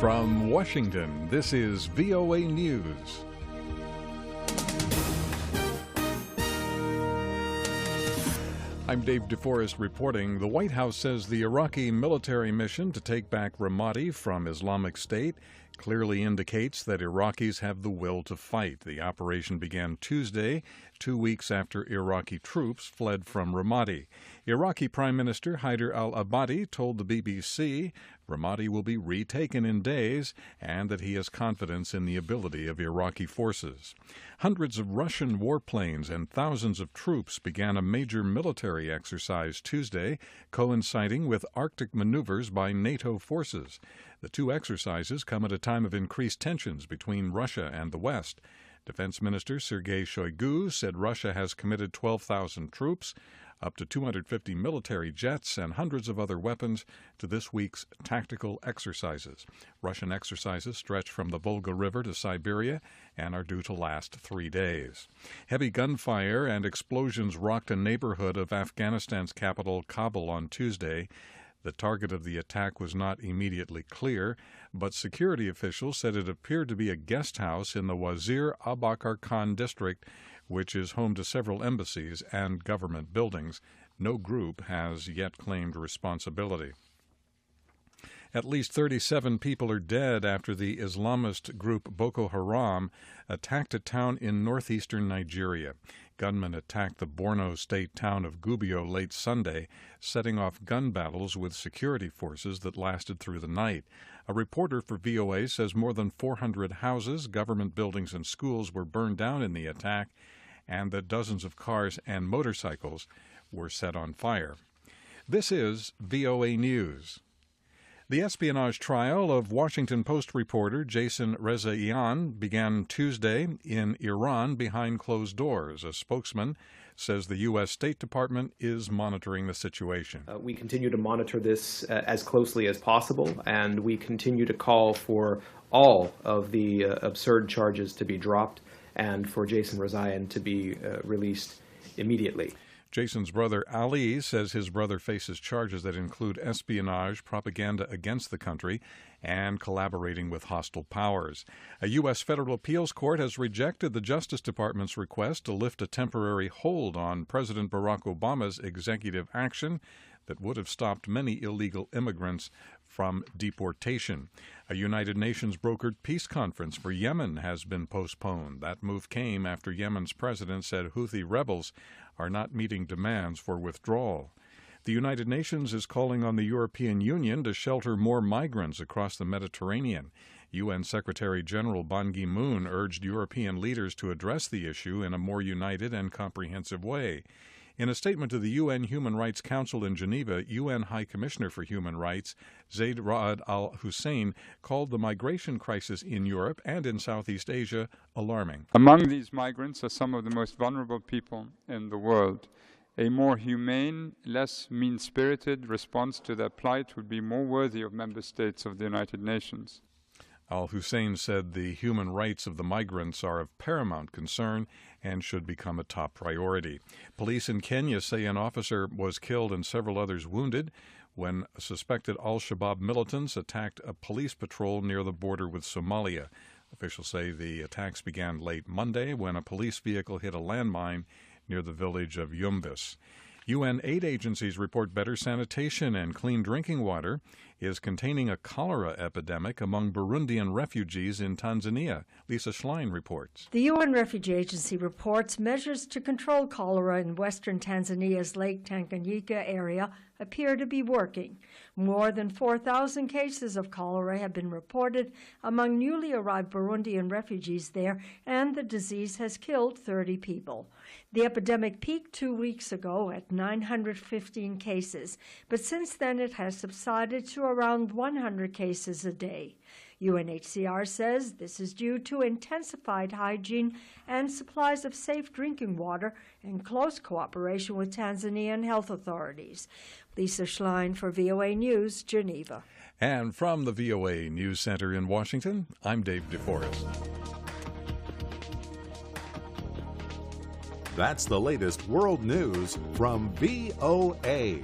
From Washington, this is VOA News. I'm David Forrest reporting. The White House says the Iraqi military mission to take back Ramadi from Islamic State clearly indicates that Iraqis have the will to fight. The operation began Tuesday, 2 weeks after Iraqi troops fled from Ramadi. Iraqi Prime Minister Haider al-Abadi told the BBC Ramadi will be retaken in days and that he has confidence in the ability of Iraqi forces. Hundreds of Russian warplanes and thousands of troops began a major military exercise Tuesday, coinciding with Arctic maneuvers by NATO forces. The two exercises come at a time of increased tensions between Russia and the West. Defense Minister Sergey Shoigu said Russia has committed 12,000 troops, up to 250 military jets, and hundreds of other weapons to this week's tactical exercises. Russian exercises stretch from the Volga River to Siberia and are due to last 3 days. Heavy gunfire and explosions rocked a neighborhood of Afghanistan's capital, Kabul, on Tuesday. The target of the attack was not immediately clear, but security officials said it appeared to be a guest house in the Wazir Abakar Khan district, which is home to several embassies and government buildings. No group has yet claimed responsibility. At least 37 people are dead after the Islamist group Boko Haram attacked a town in northeastern Nigeria. Gunmen attacked the Borno state town of Gubbio late Sunday, setting off gun battles with security forces that lasted through the night. A reporter for VOA says more than 400 houses, government buildings, and schools were burned down in the attack, and that dozens of cars and motorcycles were set on fire. This is VOA News. The espionage trial of Washington Post reporter Jason Rezaian began Tuesday in Iran behind closed doors. A spokesman says the U.S. State Department is monitoring the situation. We continue to monitor this as closely as possible, and we continue to call for all of the absurd charges to be dropped and for Jason Rezaian to be released immediately. Jason's brother Ali says his brother faces charges that include espionage, propaganda against the country, and collaborating with hostile powers. A U.S. federal appeals court has rejected the Justice Department's request to lift a temporary hold on President Barack Obama's executive action that would have stopped many illegal immigrants from deportation. A United Nations brokered peace conference for Yemen has been postponed. That move came after Yemen's president said Houthi rebels are not meeting demands for withdrawal. The United Nations is calling on the European Union to shelter more migrants across the Mediterranean. UN Secretary General Ban Ki-moon urged European leaders to address the issue in a more united and comprehensive way. In a statement to the UN Human Rights Council in Geneva, UN High Commissioner for Human Rights Zeid Ra'ad al-Hussein called the migration crisis in Europe and in Southeast Asia alarming. Among these migrants are some of the most vulnerable people in the world. A more humane, less mean-spirited response to their plight would be more worthy of member states of the United Nations. Al-Hussein said the human rights of the migrants are of paramount concern and should become a top priority. Police in Kenya say an officer was killed and several others wounded when suspected al-Shabaab militants attacked a police patrol near the border with Somalia. Officials say the attacks began late Monday when a police vehicle hit a landmine near the village of Yumbis. UN aid agencies report better sanitation and clean drinking water is containing a cholera epidemic among Burundian refugees in Tanzania. Lisa Schlein reports. The UN Refugee Agency reports measures to control cholera in western Tanzania's Lake Tanganyika area appear to be working. More than 4,000 cases of cholera have been reported among newly arrived Burundian refugees there, and the disease has killed 30 people. The epidemic peaked 2 weeks ago at 915 cases, but since then it has subsided to around 100 cases a day. UNHCR says this is due to intensified hygiene and supplies of safe drinking water and close cooperation with Tanzanian health authorities. Lisa Schlein for VOA News, Geneva. And from the VOA News Center in Washington, I'm David Forrest. That's the latest world news from VOA.